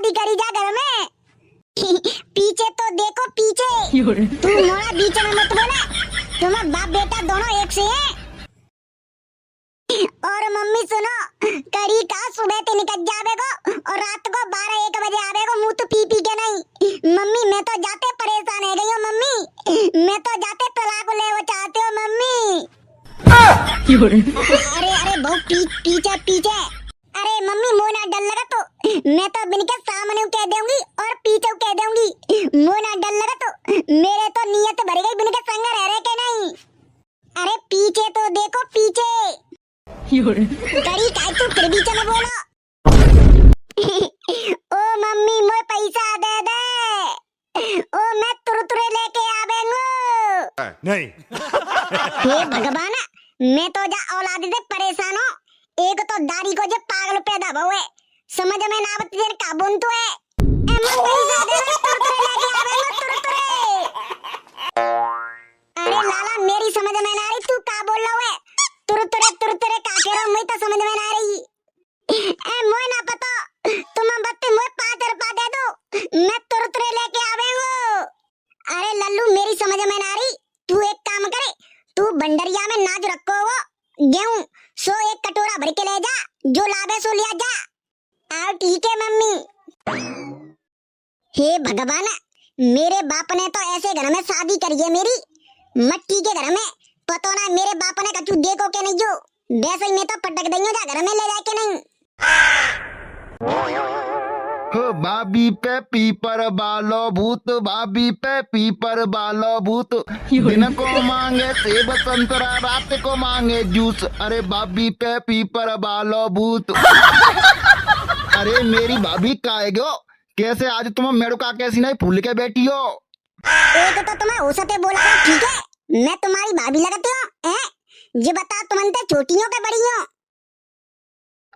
शादी करी जा घर में। पीछे तो देखो पीछे। तू मोड़ा बीच में मत बोला, तुम्हारा बाप बेटा दोनों एक से हैं। और मम्मी सुनो, करी का सुबह ते निकल जावेगो और रात को 12-1 बजे आवेगो, मुंह तो पी पी के नहीं। मम्मी मैं तो जाते परेशान है गई हूँ मम्मी, मैं तो जाते तलाक ले वो चाहते हो मम्मी। अरे अरे बहु पीछे पीछे। अरे मम्मी मोना डर लगा तो मैं तो बिन के सामने कह दूंगी और पीछे कह दूंगी। मोना डर लगा तो मेरे तो नियत भर गई बिन के संग रह रहे के नहीं। अरे पीछे तो देखो पीछे। करी काय तू फिर बीच में बोलो। ओ मम्मी मोए पैसा दे दे, ओ मैं तुरतुरे लेके आवेंगो। नहीं। हे भगवान, मैं तो जा औलाद से परेशान हूँ। एक तो दाढ़ी को जो पागल पैदा भवे, समझ में ना आवत देर का बुन तो है। एमन पैसा दे दे, तुरतुरे लेके आवेंगो तुरतुरे। अरे लाला मेरी समझ में ना आ रही, तू का बोल रहा है? तुरतुरे का कह रहा हूँ, मैं तो समझ में ना आ रही। ए मोए ना पता, तुम बत्ती मोए 5 रुपया दे दो, मैं तुरतुरे लेके आवेंगो। अरे लल्लू मेरी समझ में ना आ रही, तू एक काम करे, तू भंडरिया में नाज रखो वो गेहूं, सो एक कटोरा भर के ले जा, जो लावे सो लिया जा। आओ ठीक है मम्मी। हे भगवान, मेरे बाप ने तो ऐसे घर में शादी करी है मेरी, मट्टी के घर में। पता ना मेरे बाप ने कछु देखो के नहीं, जो वैसे ही मैं तो पटक देंगे जा घर में ले जाके नहीं। हो भाभी पे पीपर बालो भूत, भाभी पे पीपर बालो भूत। दिन को मांगे सेब संतरा, रात को मांगे जूस। अरे भाभी पे पीपर बालो भूत। अरे मेरी भाभी काहे गो, कैसे आज तुम मेरे का कैसी नहीं फूल के बैठी हो? एक तो तुम्हें हो सके बोला था, ठीक है मैं तुम्हारी भाभी लगती हूँ हैं? ये बता तुमने छोटी हो के बड़ी हो?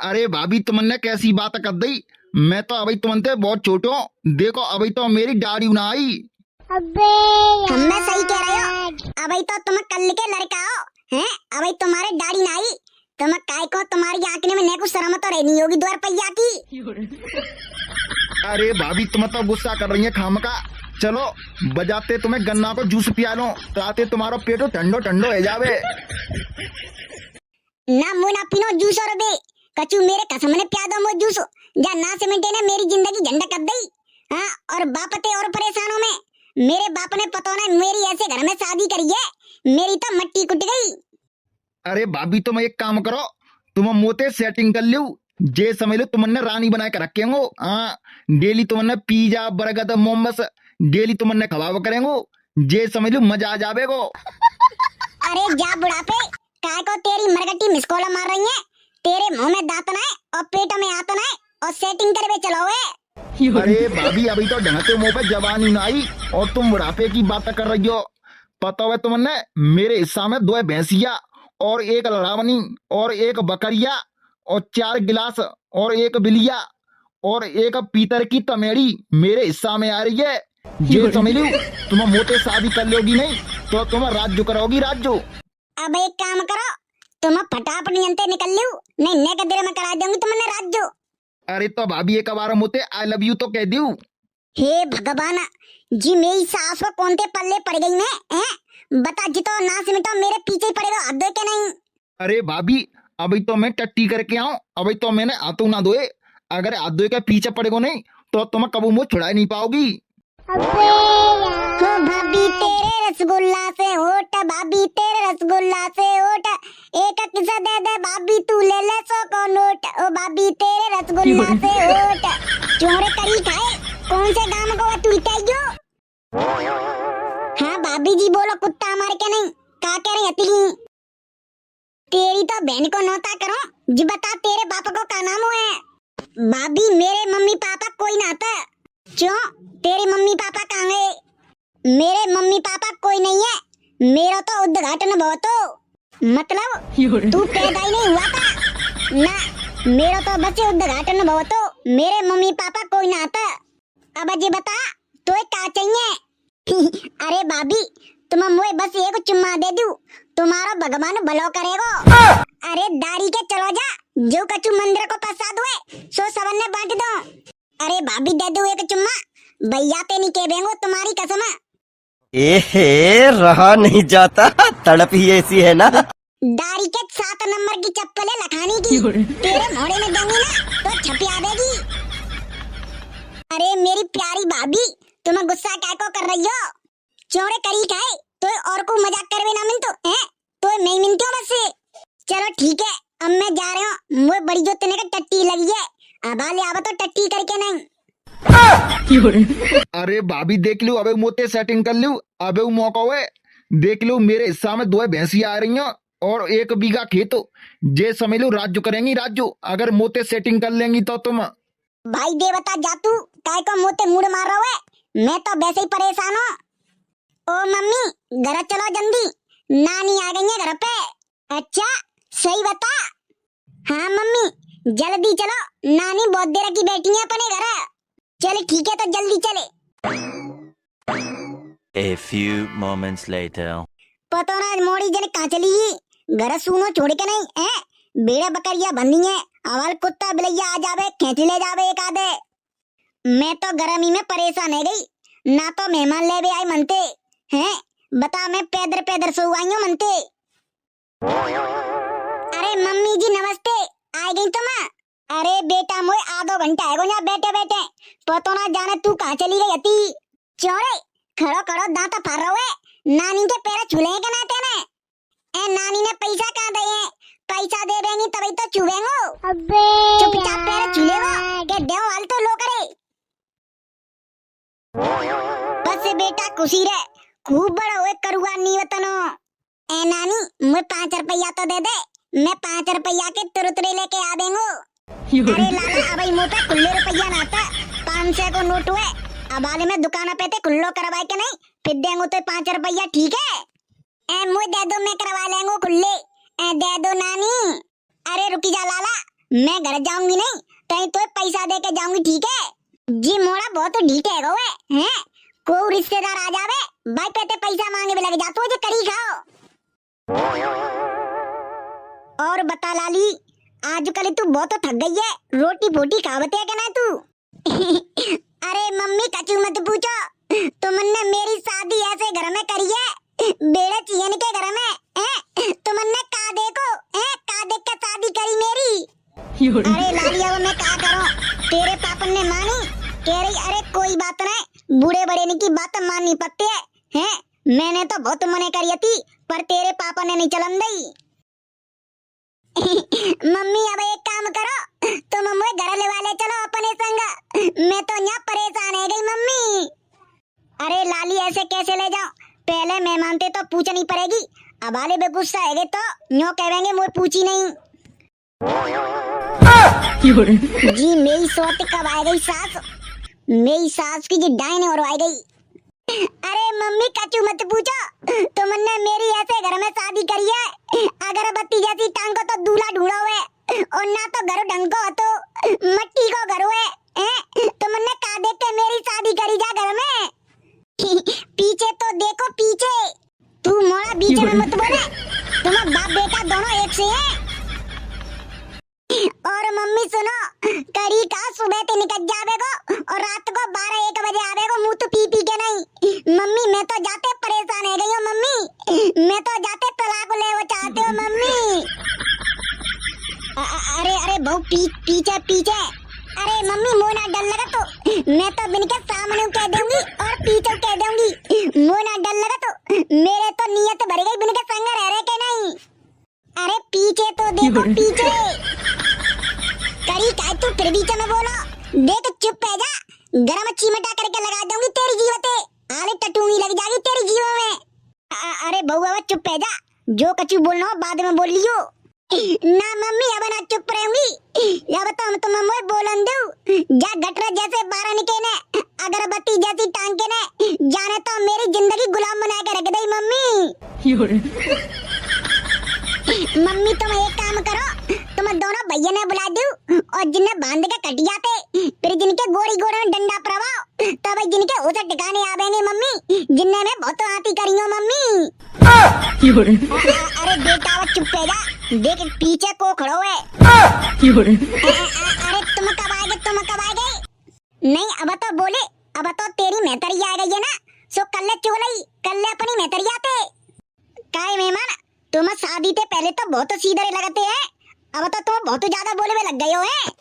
अरे भाभी तुमने कैसी बात कर दी, मैं तो अभी तुमने बहुत छोटो। देखो अभी तो मेरी दाढ़ी ना आई। अबे मैं सही कह रहे हो, अभी तो तुम कल के लड़का हो हैं, अभी तुम्हारे दाढ़ी ना आई। तुम काय को तुम्हारी आंखने में नेको शर्म तो रहनी होगी 2 रुपया की। अरे भाभी तुम तो गुस्सा कर रही है खामका। चलो बजाते तुम्हें गन्ना को जूस पिया लो, ताते तुम्हारा पेटो ठंडो ठंडो हो जावे। ना मुना पिनो जूस और बे कचू मेरे कसम ने प्या दो मो जूस, जा ना सीमेंटे ने मेरी जिंदगी झंडा कर दी। हाँ और बाप ते और परेशानों में, मेरे बाप ने पता ना मेरी ऐसे घर में शादी करी है, मेरी तो मट्टी कुट गई। अरे भाभी तुम एक काम करो, तुम मोते सेटिंग कर लियो, जे समझ लो तुमने रानी बना के रखे हो। हाँ डेली तुमने पिज्जा बर्गर मोमोस डेली तुमने खवाव करेंगो, जे समझ लो मजा आ जावेगो। अरे जा बुढ़ापे, काय को तेरी मरगटी मिसकोला मार रही है, तेरे मुंह में दांत ना है और पेट में आत ना है और सेटिंग करवे चलो है। अरे भाभी अभी तो ढंगते मुंह पे जवानी ना आई और तुम बुढ़ापे की बात कर रही हो। पता है तुमने मेरे हिस्सा में 2 भैंसिया और 1 लड़ावनी और 1 बकरिया और 4 गिलास और 1 बिलिया और 1 पीतर की तमेड़ी मेरे हिस्सा में आ रही है। ये समझ लो तुम मोटे शादी कर लोगी नहीं तो तुम राज्य करोगी राज्य। अब एक काम करो, तुम फटाफट यंते निकल लो, नहीं नेक देर में करा दूंगी तुमने राज्य। अरे तो भाभी एक बार मोते आई लव यू तो कह दू। हे भगवान जी, मेरी सास को कौन ते पल्ले पड़ गई मैं हैं? बता जी तो ना सिमटो मेरे पीछे ही पड़ेगा, हाथ धो के नहीं। अरे भाभी अभी तो मैं टट्टी करके आऊं, अभी तो मैंने हाथों ना धोए, अगर हाथ धोए के पीछे पड़ेगो नहीं तो तुम कबू मुझ छुड़ा नहीं पाओगी। हो भाभी तेरे रसगुल्ला से होट, भाभी तेरे रसगुल्ला से होट, एक किस्सा दे दे भाभी तू ले ले 100 को नोट। ओ भाभी तेरे रसगुल्ला से होट, चोरे करी खाए कौन से गांव को तू जो? हाँ भाभी जी बोलो, कुत्ता मार के नहीं का कह रही हती? तेरी तो बहन को नौता करो जी, बता तेरे पापा को क्या नाम है? भाभी मेरे मम्मी पापा कोई ना था। क्यों तेरी मम्मी पापा कहाँ गए? मेरे मम्मी पापा कोई नहीं है, मेरा तो उद्घाटन बहुत हो, मतलब तू पैदा ही नहीं हुआ था ना, मेरा तो बस उद्घाटन बहुत हो, मेरे मम्मी पापा कोई ना था। अब जी बता तो क्या चाहिए? अरे भाभी तुम मुझे बस एक चुम्मा दे दू, तुम्हारा भगवान भलो करेगो। अरे दाढ़ी के चलो जा, जो कछु मंदिर को प्रसाद हुए सो सबन ने बांट दो। अरे भाभी दे दो एक चुम्मा, भैया ते नहीं कह बेंगो तुम्हारी कसम। एहे रहा नहीं जाता, तड़प ही ऐसी है ना। दारी के 7 नंबर की चप्पलें लखानी की तेरे मोड़े में दूंगी ना तो छपिया देगी। अरे मेरी प्यारी भाभी, तुम गुस्सा क्या को कर रही हो? चौड़े करी खाए तो और को मजाक करवे ना मिनतो है तो मैं मिनती हूँ बस। चलो ठीक है, अब मैं जा रहा हूँ। मुझे बड़ी जो तने का टट्टी लगी है, अब ले आवा तो टट्टी करके नहीं। अरे भाभी देख लो, अबे मोते सेटिंग कर लूं, अबे मौका हुए देख लो। मेरे हिस्सा में 2 भैंसियां आ रही हैं और 1 बीघा खेत, जे समझ लो राज्य करेंगी राज्य, अगर मोते सेटिंग कर लेंगी तो तुम। भाई दे बता जा तू काय को मोते मुड़ मार रहा है, मैं तो वैसे ही परेशान हूँ। ओ मम्मी घर चलो जल्दी, नानी आ गई है घर पे। अच्छा सही बता। हाँ मम्मी जल्दी चलो, नानी बहुत देर की बैठी है अपने घर। चल ठीक है तो जल्दी चले। A few moments later. पता ना मोड़ी जने कहाँ चली ही, घर सुनो छोड़ के नहीं है। बेड़ा बकरिया बंदी है, अवाल कुत्ता बिलैया आ जावे खेच ले जावे एक आधे। मैं तो गर्मी में परेशान है गई, ना तो मेहमान ले भी आए मनते हैं। बता मैं पैदर पैदर सो आई हूँ मनते। अरे मम्मी जी नमस्ते, आ गई तुम? अरे बेटा मोए आधो घंटा है यहाँ बैठे बैठे, पता ना जाने तू कहाँ चली गई हती। चौड़े खड़ो खड़ो दांत फाड़ रहा है, नानी के पैर छुले के ना तेने। ए नानी ने पैसा कहाँ दे है? पैसा दे देंगी तभी तो छुएंगो। अबे चुपचाप पैर छुले वो के देव हाल तो लो करे। बस बेटा खुशी रहे, खूब बड़ा हुए करुआ नी वतनो। ए नानी मुझे 5 रुपया तो दे दे, मैं 5 रुपया के तुरतरे लेके आ देंगो। अरे लाला अब मुँह पे खुले रुपया ना आता, 500 को नोट हुए। अब वाले में दुकान पे थे खुल्लो करवाए के नहीं, फिर देंगो तो 5 रुपया ठीक है। ए मुझे दे दो, मैं करवा लेंगो खुले। ए दे दो नानी। अरे रुकी जा लाला, मैं घर जाऊंगी नहीं कहीं तो पैसा दे के जाऊंगी ठीक है। जी मोड़ा बहुत ढीठ है गो हैं, को रिश्तेदार आ जावे भाई पेटे पैसा मांगे भी लग जातो जो करी खाओ। और बता लाली, आजकल तू बहुत थक गई है, रोटी बोटी खावते है क्या ना तू? अरे मम्मी कचू मत पूछो, तुमने मेरी शादी ऐसे घर में करी है, बेड़े चियन के घर में तुमने का देखो का देख के शादी करी मेरी। अरे लाली अब मैं क्या करूं, तेरे पापा ने मानी कह रही। अरे कोई बात नहीं, बूढ़े बड़े की बात माननी पड़ती है। मैंने तो बहुत मने करी थी पर तेरे पापा ने नहीं चलन दी। मम्मी अब एक काम करो, तुम मुझे घर ले वाले चलो अपने संग, मैं तो यहाँ परेशान है गई मम्मी। अरे लाली ऐसे कैसे ले जाओ, पहले मेहमान थे तो पूछनी पड़ेगी, अब वाले बेगुस्सा है तो न्यो कहेंगे मुझे पूछी नहीं। जी मेरी सोच कब आ गई सास, मेरी सास की जी डायने और आ गई। अरे मम्मी कचू मत पूछो, तुमने मेरी ऐसे घर में शादी करी है, अगर बत्ती जैसी टांग को तो दूल्हा ढूंढो है और ना तो घर ढंग को तो मट्टी को घर है। तुमने का देख के मेरी शादी करी जा घर में? पीछे तो देखो पीछे, तू मोड़ा बीच में मत बोले, तुम बाप बेटा दोनों एक से हैं। और मम्मी सुनो, करी का सुबह ते निकल जावेगो और रात को 12-1 बजे आवेगो, मुंह तो पी पी के नहीं। मम्मी मैं तो जाते परेशान है गई हूँ मम्मी, मैं तो जाते तलाक ले वो चाहते हो मम्मी। अरे अरे बहु पीछे पीछे। अरे मम्मी मोना डर लगा तो मैं तो बिन के सामने कह दूंगी और पीछे कह दूंगी। मोना डर लगा तो मेरे तो नियत भर गई बिन के संग रह रहे के नहीं। अरे पीछे तो देखो पीछे, करी काय तू फिर बीच में बोलो, देख चुप है जा, गरम चिमटा करके लगा दूंगी तेरी जीवते, आले टटूंगी लग जाएगी तेरी जीवों में। अरे बउआ चुप है जा, जो कचू बोलना हो बाद में बोल लियो। ना मम्मी अब ना चुप रहूंगी, अब तो तुम मुझे बोलन दो जा गटरा जैसे बारह निकले, अगरबत्ती जैसी टांग के ने जाने तो मेरी जिंदगी गुलाम बना के रख दई मम्मी। मम्मी तुम एक काम करो, तुम दोनों भैया ने बुला दो और जिन्हें बांध के कट जाते, फिर जिनके गोड़ी गोड़े में डंडा प्रभाव तब जिनके उसे टिकाने आवेंगे मम्मी, जिन्हें मैं बहुत आती करी हूँ मम्मी। अरे बेटा वो चुप है जा, देख पीछे को खड़ो है। अरे तुम कब आएगे, तुम कब आएगे? नहीं अब तो बोले, अब तो तेरी मेहतरी आ गई है ना, सो कल ले चुगलई, कल ले अपनी मेहतरिया पे। काय मेहमान, तुम शादी से पहले तो बहुत सीधे लगते हैं, अब तो तुम बहुत ज्यादा बोले में लग गए हो हैं।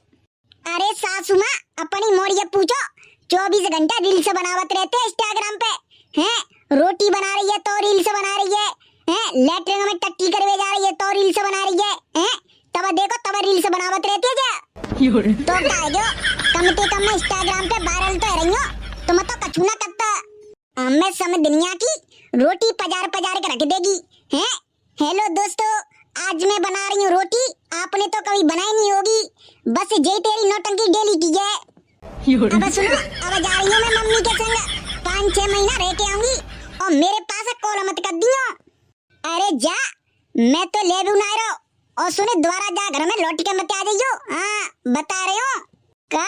अरे सासू माँ, अपनी मोड़िए पूछो, 24 घंटा रील्स बनावत रहते हैं इंस्टाग्राम पे, हैं? रोटी बना रही है तो रील्स बना रही है, हैं? लेटरिन में टट्टी करवे जा रही है तो रील्स बना रही है, हैं? तब देखो तब रील्स बनावत रहती है क्या? तो काय जो कम से कम मैं इंस्टाग्राम पे वायरल तो रही हूँ, तुम तो कछु ना करता। मैं समय दुनिया की रोटी पजार पजार के रख देगी, हैं? हेलो दोस्तों, आज मैं बना रही हूँ रोटी, आपने तो कभी बनाई नहीं होगी, बस यही तेरी नौटंकी डेली की है। अब सुनो, अब जा रही हूँ मैं मम्मी के संग, 5-6 महीना रह के आऊंगी और मेरे पास कॉल मत कर दियो। अरे जा, मैं तो ले भी ना रहो, और सुने दोबारा जा घर में लौट के मत आ जाइयो। हाँ बता रहे हो का,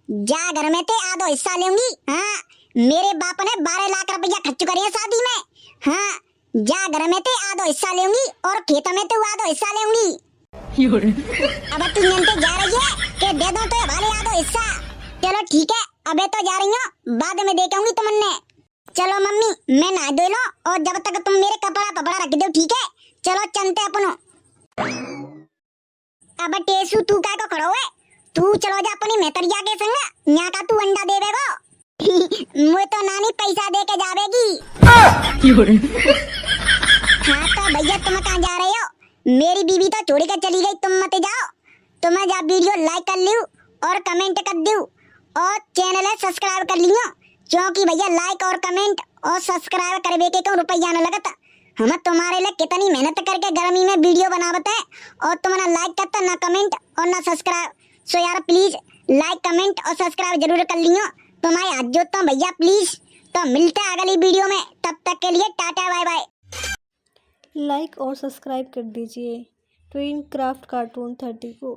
जा घर में ते आधो हिस्सा लूंगी। हाँ मेरे बाप ने 12 लाख रुपया खर्च करे हैं शादी में। हाँ जा घर में ते आधो हिस्सा लूंगी और खेत में तो आधो हिस्सा लूंगी। अब तू नंते जा रही है कि दे दो तो भाले आधो हिस्सा। चलो ठीक है, अबे तो जा रही हूँ, बाद में देखाऊंगी तुमने। चलो मम्मी, मैं नहा धो लो और जब तक तुम मेरे कपड़ा पपड़ा रख दो, ठीक है? चलो चलते अपनो। अब टेसू तू का को खड़ो है, तू चलो जा अपनी मेहतरिया के संग, यहाँ का तू अंडा देवेगो। मुझे तो नानी पैसा दे के जावेगी। हाँ तो भैया तुम कहाँ जा रहे हो? मेरी बीवी तो छोड़ के चली गई, तुम मत जाओ। तुम्हें जा वीडियो लाइक कर लियो और कमेंट कर दियो और चैनल है सब्सक्राइब कर लियो, क्योंकि भैया लाइक और कमेंट और सब्सक्राइब करवे के क्यों रुपया न लगता। हम तुम्हारे लिए कितनी मेहनत करके गर्मी में वीडियो बनावते हैं और तुम ना लाइक करता, ना कमेंट और ना सब्सक्राइब। सो यार प्लीज लाइक कमेंट और सब्सक्राइब जरूर कर लियो, तुम्हारे हाथ जोड़ता हूँ भैया प्लीज। तो मिलते हैं अगली वीडियो में, तब तक के लिए टाटा बाय बाय। लाइक और सब्सक्राइब कर दीजिए ट्विन क्राफ्ट कार्टून 30 को।